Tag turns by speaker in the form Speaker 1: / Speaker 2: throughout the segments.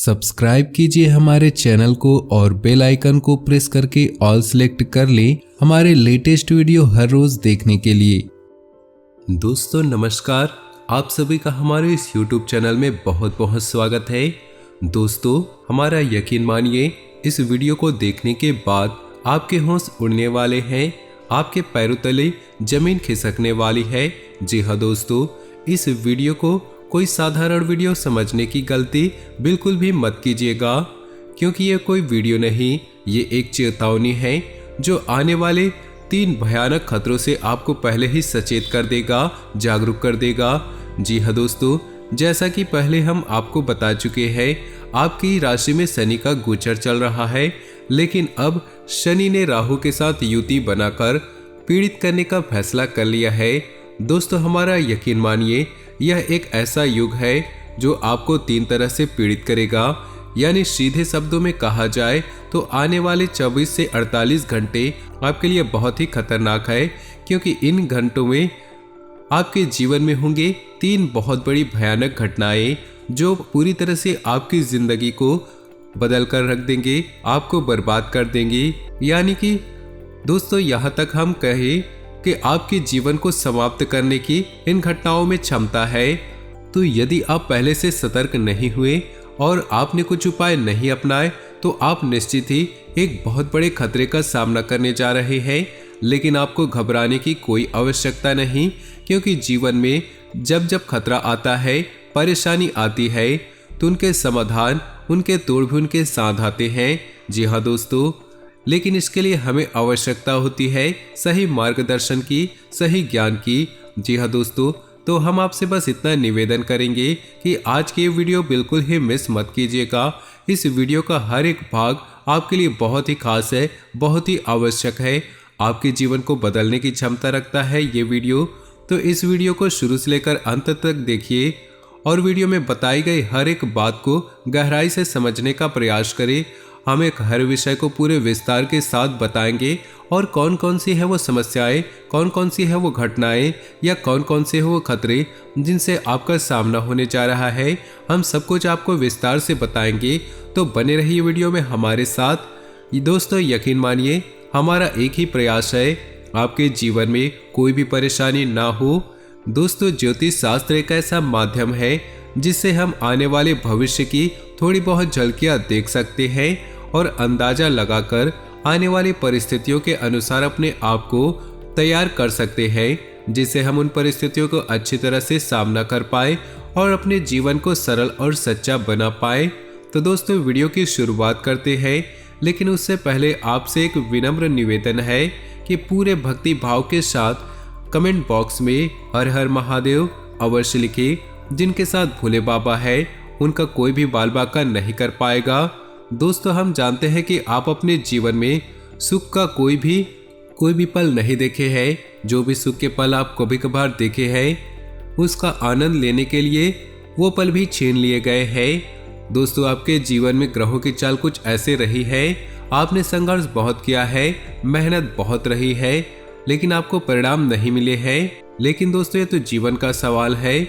Speaker 1: Subscribe कीजिए हमारे channel को और बेल आइकन को प्रेस करके ऑल सेलेक्ट कर लें हमारे लेटेस्ट वीडियो हर रोज देखने के लिए। दोस्तों नमस्कार, आप सभी का हमारे इस YouTube चैनल में बहुत बहुत स्वागत है। दोस्तों हमारा यकीन मानिए, इस वीडियो को देखने के बाद आपके होश उड़ने वाले हैं, आपके पैरों तले जमीन खिसकने वाली है। जी हाँ दोस्तों, इस वीडियो को कोई साधारण वीडियो समझने की गलती बिल्कुल भी मत कीजिएगा, क्योंकि ये कोई वीडियो नहीं, ये एक चेतावनी है जो आने वाले 3 भयानक खतरों से आपको पहले ही सचेत कर देगा, जागरूक कर देगा। जी हाँ दोस्तों, जैसा कि पहले हम आपको बता चुके हैं, आपकी राशि में शनि का गोचर चल रहा है, लेकिन अब शनि ने राहु के साथ युति बनाकर पीड़ित करने का फैसला कर लिया है। दोस्तों हमारा यकीन मानिए, यह एक ऐसा युग है जो आपको 3 तरह से पीड़ित करेगा। यानी सीधे शब्दों में कहा जाए तो आने वाले 24 से 48 घंटे आपके लिए बहुत ही खतरनाक है, क्योंकि इन घंटों में आपके जीवन में होंगे 3 बहुत बड़ी भयानक घटनाएं जो पूरी तरह से आपकी जिंदगी को बदल कर रख देंगे, आपको बर्बाद कर देंगे। यानी कि दोस्तों यहाँ तक हम कहें कि आपके जीवन को समाप्त करने की इन घटनाओं में क्षमता है। तो यदि आप पहले से सतर्क नहीं हुए और आपने कुछ उपाय नहीं अपनाए तो आप निश्चित ही एक बहुत बड़े खतरे का सामना करने जा रहे हैं। लेकिन आपको घबराने की कोई आवश्यकता नहीं, क्योंकि जीवन में जब जब खतरा आता है, परेशानी आती है, तो उनके समाधान, उनके तोड़ भी उनके साथ आते हैं। जी हाँ दोस्तों, लेकिन इसके लिए हमें आवश्यकता होती है सही मार्गदर्शन की, सही ज्ञान की। जी हाँ दोस्तों, तो हम आपसे बस इतना निवेदन करेंगे कि आज की वीडियो बिल्कुल ही मिस मत कीजिएगा। इस वीडियो का हर एक भाग आपके लिए बहुत ही खास है, बहुत ही आवश्यक है, आपके जीवन को बदलने की क्षमता रखता है ये वीडियो। तो इस वीडियो को शुरू से लेकर अंत तक देखिए और वीडियो में बताई गई हर एक बात को गहराई से समझने का प्रयास करें। हम एक हर विषय को पूरे विस्तार के साथ बताएंगे और कौन कौन सी है वो समस्याएं, कौन कौन सी है वो घटनाएं या कौन कौन से है वो खतरे जिनसे आपका सामना होने जा रहा है, हम सब कुछ आपको विस्तार से बताएंगे। तो बने रहिए वीडियो में हमारे साथ। दोस्तों यकीन मानिए, हमारा एक ही प्रयास है, आपके जीवन में कोई भी परेशानी ना हो। दोस्तों ज्योतिष शास्त्र एक ऐसा माध्यम है जिससे हम आने वाले भविष्य की थोड़ी बहुत झलकियां देख सकते हैं और अंदाजा लगाकर आने वाली परिस्थितियों के अनुसार अपने आप को तैयार कर सकते हैं, जिससे हम उन परिस्थितियों को अच्छी तरह से सामना कर पाए और अपने जीवन को सरल और सच्चा बना पाए। तो दोस्तों वीडियो की शुरुआत करते हैं, लेकिन उससे पहले आपसे एक विनम्र निवेदन है कि पूरे भक्ति भाव के साथ कमेंट बॉक्स में हर हर महादेव अवश्य लिखें। जिनके साथ भोले बाबा है उनका कोई भी बाल बाका नहीं कर पाएगा। दोस्तों हम जानते हैं कि आप अपने जीवन में सुख का कोई भी पल नहीं देखे हैं। जो भी सुख के पल आप कभी कभार देखे हैं, उसका आनंद लेने के लिए वो पल भी छीन लिए गए हैं। दोस्तों आपके जीवन में ग्रहों की चाल कुछ ऐसे रही है, आपने संघर्ष बहुत किया है, मेहनत बहुत रही है, लेकिन आपको परिणाम नहीं मिले हैं। लेकिन दोस्तों ये तो जीवन का सवाल है,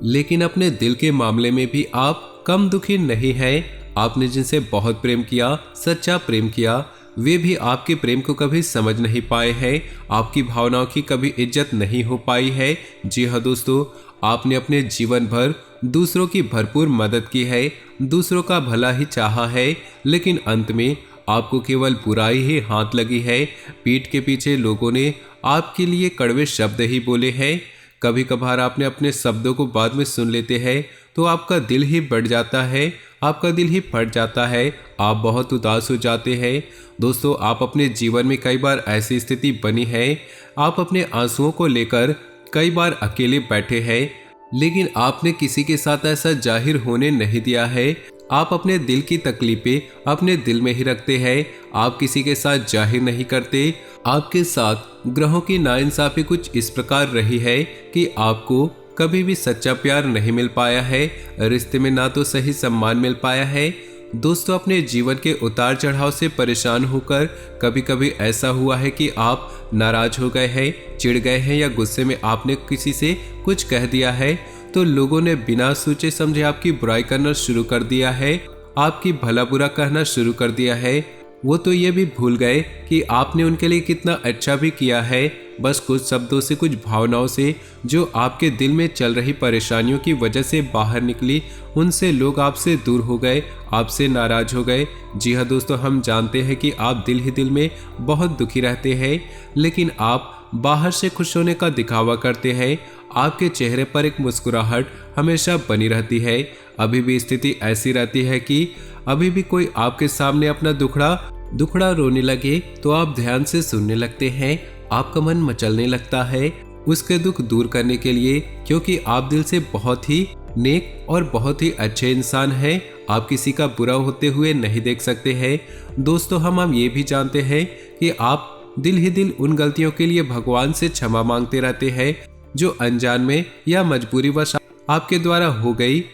Speaker 1: लेकिन अपने दिल के मामले में भी आप कम दुखी नहीं हैं। आपने जिनसे बहुत प्रेम किया, सच्चा प्रेम किया, वे भी आपके प्रेम को कभी समझ नहीं पाए हैं, आपकी भावनाओं की कभी इज्जत नहीं हो पाई है। जी हाँ दोस्तों, आपने अपने जीवन भर दूसरों की भरपूर मदद की है, दूसरों का भला ही चाहा है, लेकिन अंत में आपको केवल बुराई ही हाथ लगी है। पीठ के पीछे लोगों ने आपके लिए कड़वे शब्द ही बोले हैं। कभी कभार आपने अपने शब्दों को बाद में सुन लेते हैं तो आपका दिल ही बढ़ जाता है, आपका दिल ही फट जाता है, आप बहुत उदास हो जाते हैं। दोस्तों आप अपने जीवन में कई बार ऐसी स्थिति बनी है, आप अपने आंसुओं को लेकर कई बार अकेले बैठे हैं, लेकिन आपने किसी के साथ ऐसा जाहिर होने नहीं दिया है। आप अपने दिल की तकलीफें अपने दिल में ही रखते हैं, आप किसी के साथ जाहिर नहीं करते। आपके साथ ग्रहों की नाइंसाफी कुछ इस प्रकार रही है कि आपको कभी भी सच्चा प्यार नहीं मिल पाया है, रिश्ते में ना तो सही सम्मान मिल पाया है। दोस्तों अपने जीवन के उतार चढ़ाव से परेशान होकर कभी कभी ऐसा हुआ है कि आप नाराज हो गए हैं, चिढ़ गए हैं, या गुस्से में आपने किसी से कुछ कह दिया है तो लोगों ने बिना सोचे समझे आपकी बुराई करना शुरू कर दिया है आपकी भला बुरा कहना शुरू कर दिया है। वो तो ये भी भूल गए कि आपने उनके लिए कितना अच्छा भी किया है। बस कुछ शब्दों से, कुछ भावनाओं से जो आपके दिल में चल रही परेशानियों की वजह से बाहर निकली, उनसे लोग आपसे दूर हो गए, आपसे नाराज हो गए। जी हाँ दोस्तों, हम जानते हैं कि आप दिल ही दिल में बहुत दुखी रहते हैं, लेकिन आप बाहर से खुश होने का दिखावा करते हैं। आपके चेहरे पर एक मुस्कुराहट हमेशा बनी रहती है। अभी भी स्थिति ऐसी रहती है कि अभी भी कोई आपके सामने अपना दुखड़ा रोने लगे तो आप ध्यान से सुनने लगते हैं। आपका मन मचलने लगता है उसके दुख दूर करने के लिए, क्योंकि आप दिल से बहुत ही नेक और बहुत ही अच्छे इंसान हैं। आप किसी का बुरा होते हुए नहीं देख सकते हैं। दोस्तों, हम ये भी जानते हैं कि आप दिल ही दिल उन गलतियों के लिए भगवान से क्षमा मांगते रहते हैं जो अनजान में या मजबूरीवश आपके द्वारा हो गई,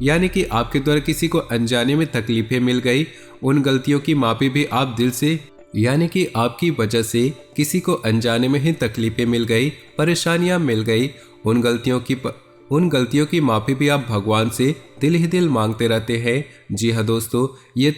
Speaker 1: यानी कि आपके द्वारा किसी को अनजाने में तकलीफें मिल गई। उन गलतियों की माफी भी आप दिल से, यानी कि आपकी वजह से किसी को अनजाने में ही तकलीफें मिल गई, परेशानियां मिल गई, उन गलतियों की माफी भी आप भगवान से दिल ही दिल मांगते रहते हैं। जी हाँ दोस्तों, ये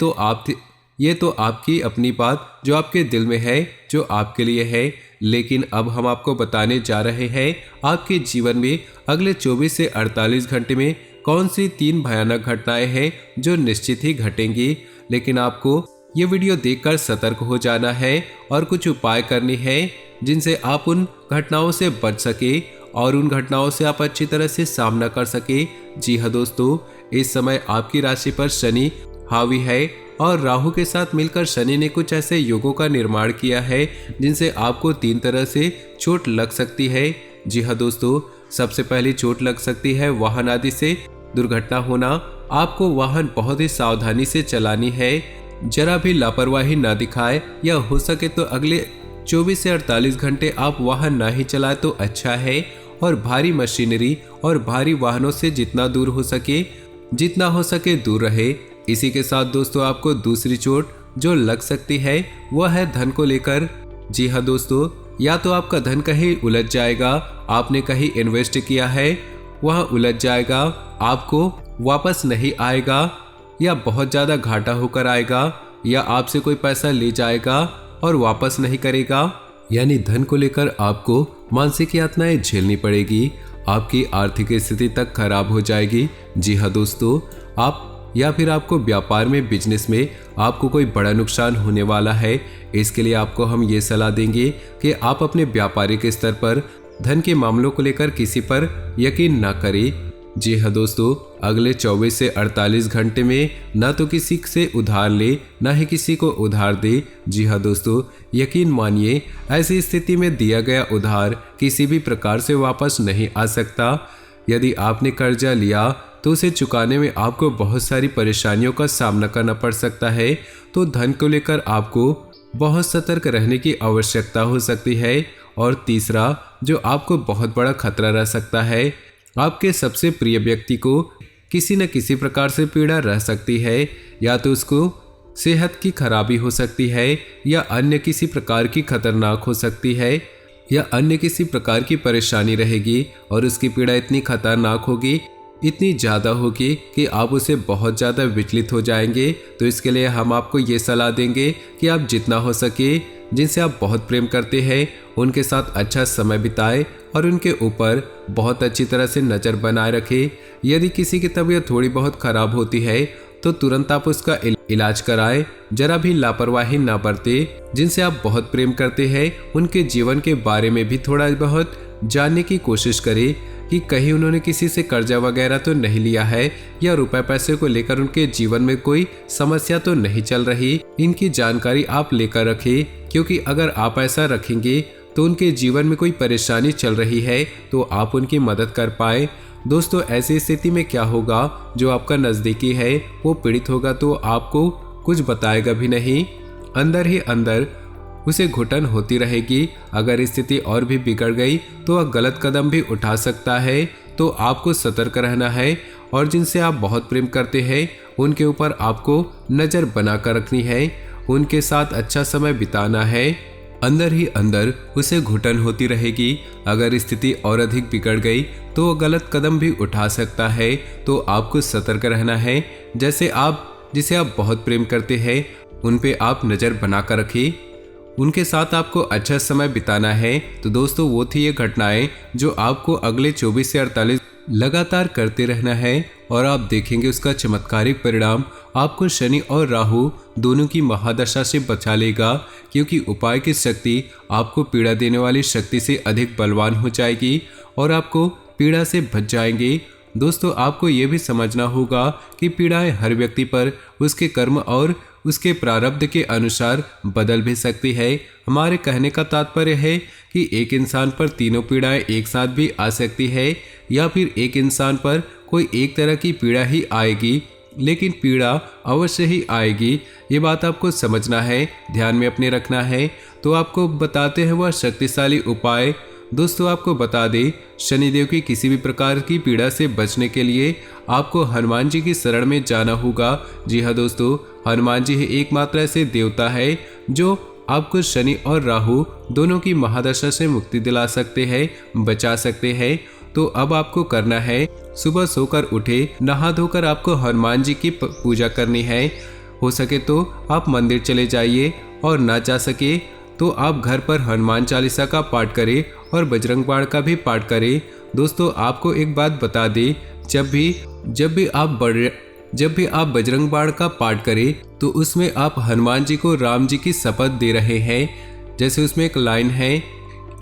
Speaker 1: तो आपकी अपनी बात जो आपके दिल में है, जो आपके लिए है। लेकिन अब हम आपको बताने जा रहे हैं आपके जीवन में अगले 24 से 48 घंटे में कौन सी 3 भयानक घटनाएं हैं जो निश्चित ही घटेंगी। लेकिन आपको ये वीडियो देखकर सतर्क हो जाना है और कुछ उपाय करनी है जिनसे आप उन घटनाओं से बच सके और उन घटनाओं से आप अच्छी तरह से सामना कर सके। जी हाँ दोस्तों, इस समय आपकी राशि पर शनि हावी है और राहु के साथ मिलकर शनि ने कुछ ऐसे योगों का निर्माण किया है जिनसे आपको 3 तरह से चोट लग सकती है। जी हाँ दोस्तों, सबसे पहली चोट लग सकती है वाहन आदि से दुर्घटना होना। आपको वाहन बहुत ही सावधानी से चलानी है, जरा भी लापरवाही ना दिखाए, या हो सके तो अगले 24 से 48 घंटे आप वाहन ना ही चलाए तो अच्छा है। और भारी मशीनरी और भारी वाहनों से जितना हो सके दूर रहे। इसी के साथ दोस्तों, आपको दूसरी चोट जो लग सकती है वह है धन को लेकर। जी हाँ दोस्तों, या तो आपका धन कहीं उलझ जाएगा, आपने कहीं इन्वेस्ट किया है वह उलझ जाएगा, आपको वापस नहीं आएगा, या बहुत ज्यादा घाटा होकर आएगा, या आपसे कोई पैसा ले जाएगा और वापस नहीं करेगा। यानी धन को लेकर आपको मानसिक यातनाएं झेलनी पड़ेगी, आपकी आर्थिक स्थिति तक खराब हो जाएगी। जी हाँ दोस्तों, आपको व्यापार में, बिजनेस में आपको कोई बड़ा नुकसान होने वाला है। इसके लिए आपको हम ये सलाह देंगे कि आप अपने व्यापारिक स्तर पर धन के मामलों को लेकर किसी पर यकीन ना करें। जी हाँ दोस्तों, अगले 24 से 48 घंटे में ना तो किसी से उधार ले, ना ही किसी को उधार दे। जी हाँ दोस्तों, यकीन मानिए ऐसी स्थिति में दिया गया उधार किसी भी प्रकार से वापस नहीं आ सकता। यदि आपने कर्जा लिया तो उसे चुकाने में आपको बहुत सारी परेशानियों का सामना करना पड़ सकता है। तो धन को लेकर आपको बहुत सतर्क रहने की आवश्यकता हो सकती है। और तीसरा, जो आपको बहुत बड़ा खतरा रह सकता है, आपके सबसे प्रिय व्यक्ति को किसी न किसी प्रकार से पीड़ा रह सकती है। या तो उसको सेहत की खराबी हो सकती है, या अन्य किसी प्रकार की खतरनाक हो सकती है, या अन्य किसी प्रकार की परेशानी रहेगी और उसकी पीड़ा इतनी खतरनाक होगी, इतनी ज़्यादा होगी कि आप उसे बहुत ज़्यादा विचलित हो जाएंगे। तो इसके लिए हम आपको ये सलाह देंगे कि आप जितना हो सके जिनसे आप बहुत प्रेम करते हैं उनके साथ अच्छा समय बिताएं और उनके ऊपर बहुत अच्छी तरह से नज़र बनाए रखें। यदि किसी की तबीयत थोड़ी बहुत खराब होती है तो तुरंत आप उसका इलाज कराएं, जरा भी लापरवाही ना बरतें। जिनसे आप बहुत प्रेम करते हैं उनके जीवन के बारे में भी थोड़ा बहुत जानने की कोशिश करें कि कहीं उन्होंने किसी से कर्जा वगैरह तो नहीं लिया है, या रुपए पैसे को लेकर उनके जीवन में कोई समस्या तो नहीं चल रही। इनकी जानकारी आप लेकर रखें, क्योंकि अगर आप ऐसा रखेंगे तो उनके जीवन में कोई परेशानी चल रही है तो आप उनकी मदद कर पाए। दोस्तों, ऐसी स्थिति में क्या होगा, जो आपका नज़दीकी है वो पीड़ित होगा तो आपको कुछ बताएगा भी नहीं, अंदर ही अंदर उसे घुटन होती रहेगी। अगर स्थिति और भी बिगड़ गई तो वह गलत कदम भी उठा सकता है। तो आपको सतर्क रहना है और जिनसे आप बहुत प्रेम करते हैं उनके ऊपर आपको नज़र बनाकर रखनी है, उनके साथ अच्छा समय बिताना है। अंदर ही अंदर उसे घुटन होती रहेगी। अगर स्थिति और अधिक बिगड़ गई तो वो गलत कदम भी उठा सकता है। तो आपको सतर्क रहना है। जैसे आप जिसे आप बहुत प्रेम करते हैं उन पे आप नज़र बनाकर रखें। उनके साथ आपको अच्छा समय बिताना है। तो दोस्तों वो थी ये घटनाएं जो आपको अगले 24 से 48 लगातार करते रहना है और आप देखेंगे उसका चमत्कारिक परिणाम आपको शनि और राहु दोनों की महादशा से बचा लेगा, क्योंकि उपाय की शक्ति आपको पीड़ा देने वाली शक्ति से अधिक बलवान हो जाएगी और आपको पीड़ा से बच जाएंगे। दोस्तों आपको ये भी समझना होगा कि पीड़ाएं हर व्यक्ति पर उसके कर्म और उसके प्रारब्ध के अनुसार बदल भी सकती है। हमारे कहने का तात्पर्य है कि एक इंसान पर तीनों पीड़ाएं एक साथ भी आ सकती है या फिर एक इंसान पर कोई एक तरह की पीड़ा ही आएगी, लेकिन पीड़ा अवश्य ही आएगी। ये बात आपको समझना है, ध्यान में अपने रखना है। तो आपको बताते हैं वह शक्तिशाली उपाय। दोस्तों आपको बता दें, शनिदेव की किसी भी प्रकार की पीड़ा से बचने के लिए आपको हनुमान जी की शरण में जाना होगा। जी हाँ दोस्तों, हनुमान जी ही एकमात्र ऐसे देवता है जो आपको शनि और राहु दोनों की महादशा से मुक्ति दिला सकते हैं, बचा सकते हैं। तो अब आपको करना है, सुबह सोकर उठे, नहा धोकर आपको हनुमान जी की पूजा करनी है। हो सके तो आप मंदिर चले जाइए और ना जा सके तो आप घर पर हनुमान चालीसा का पाठ करें और बजरंग बाण का भी पाठ करें। दोस्तों आपको एक बात बता दें, जब भी आप बजरंग बाण का पाठ करें तो उसमें आप हनुमान जी को राम जी की शपथ दे रहे हैं। जैसे उसमें एक लाइन है,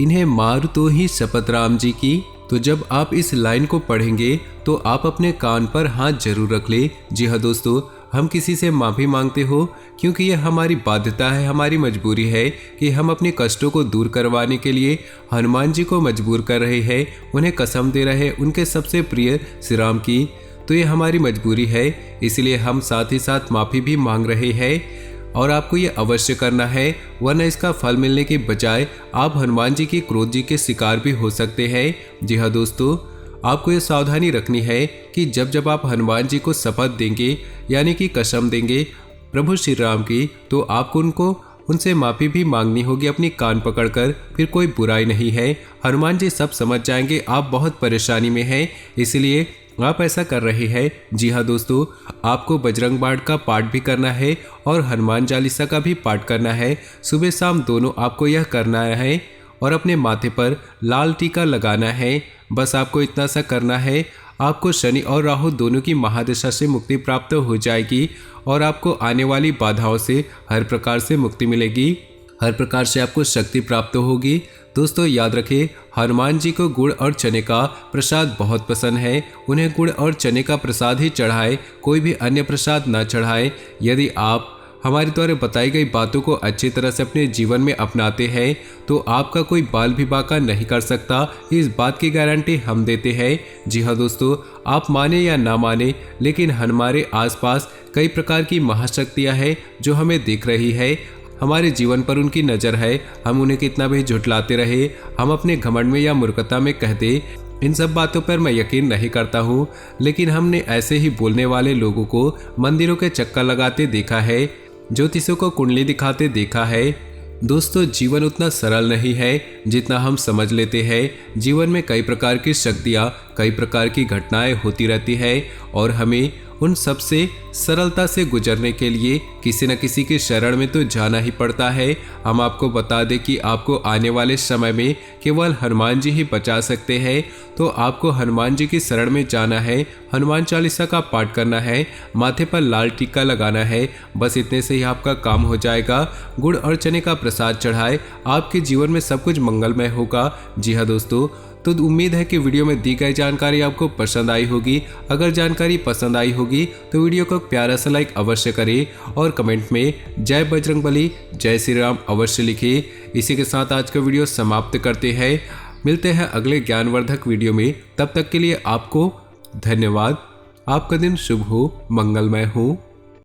Speaker 1: इन्हें मार तो ही शपथ राम जी की। तो जब आप इस लाइन को पढ़ेंगे तो आप अपने कान पर हाथ जरूर रख ले। जी हाँ दोस्तों, हम किसी से माफ़ी मांगते हो क्योंकि यह हमारी बाध्यता है, हमारी मजबूरी है कि हम अपने कष्टों को दूर करवाने के लिए हनुमान जी को मजबूर कर रहे हैं, उन्हें कसम दे रहे हैं उनके सबसे प्रिय श्री राम की। तो ये हमारी मजबूरी है, इसलिए हम साथ ही साथ माफ़ी भी मांग रहे हैं और आपको ये अवश्य करना है, वरना इसका फल मिलने के बजाय आप हनुमान जी के क्रोध जी के शिकार भी हो सकते हैं। जी हाँ दोस्तों, आपको ये सावधानी रखनी है कि जब आप हनुमान जी को शपथ देंगे यानी कि कसम देंगे प्रभु श्री राम की, तो आपको उनसे माफ़ी भी मांगनी होगी अपनी कान पकड़कर। फिर कोई बुराई नहीं है, हनुमान जी सब समझ जाएंगे आप बहुत परेशानी में हैं, इसलिए आप ऐसा कर रहे हैं। जी हाँ दोस्तों, आपको बजरंग बाण का पाठ भी करना है और हनुमान चालीसा का भी पाठ करना है। सुबह शाम दोनों आपको यह करना है और अपने माथे पर लाल टीका लगाना है। बस आपको इतना सा करना है, आपको शनि और राहु दोनों की महादशा से मुक्ति प्राप्त हो जाएगी और आपको आने वाली बाधाओं से हर प्रकार से मुक्ति मिलेगी, हर प्रकार से आपको शक्ति प्राप्त होगी। दोस्तों याद रखें, हनुमान जी को गुड़ और चने का प्रसाद बहुत पसंद है। उन्हें गुड़ और चने का प्रसाद ही चढ़ाए, कोई भी अन्य प्रसाद ना चढ़ाए। यदि आप हमारे द्वारा बताई गई बातों को अच्छी तरह से अपने जीवन में अपनाते हैं तो आपका कोई बाल भी बाका नहीं कर सकता, इस बात की गारंटी हम देते हैं। जी हाँ दोस्तों, आप माने या ना माने, लेकिन हमारे आसपास कई प्रकार की महाशक्तियाँ हैं जो हमें दिख रही है, हमारे जीवन पर उनकी नज़र है। हम उन्हें कितना भी झुठलाते रहे, हम अपने घमंड में या मूर्खता में कहते, इन सब बातों पर मैं यकीन नहीं करता हूँ, लेकिन हमने ऐसे ही बोलने वाले लोगों को मंदिरों के चक्कर लगाते देखा है, ज्योतिषों को कुंडली दिखाते देखा है। दोस्तों जीवन उतना सरल नहीं है जितना हम समझ लेते हैं। जीवन में कई प्रकार की शक्तियाँ, कई प्रकार की घटनाएं होती रहती है और हमें उन सब से सरलता से गुजरने के लिए किसी न किसी के शरण में तो जाना ही पड़ता है। हम आपको बता दें कि आपको आने वाले समय में केवल हनुमान जी ही बचा सकते हैं, तो आपको हनुमान जी की शरण में जाना है, हनुमान चालीसा का पाठ करना है, माथे पर लाल टीका लगाना है। बस इतने से ही आपका काम हो जाएगा। गुड़ और चने का प्रसाद चढ़ाए, आपके जीवन में सब कुछ मंगलमय होगा। जी हाँ दोस्तों, तो उम्मीद है कि वीडियो में दी गई जानकारी आपको पसंद आई होगी। अगर जानकारी पसंद आई होगी तो वीडियो को प्यारा सा लाइक अवश्य करें और कमेंट में जय बजरंगबली, जय श्री राम अवश्य लिखिए। इसी के साथ आज का वीडियो समाप्त करते हैं। मिलते हैं अगले ज्ञानवर्धक वीडियो में, तब तक के लिए आपको धन्यवाद। आपका दिन शुभ हो, मंगलमय हो।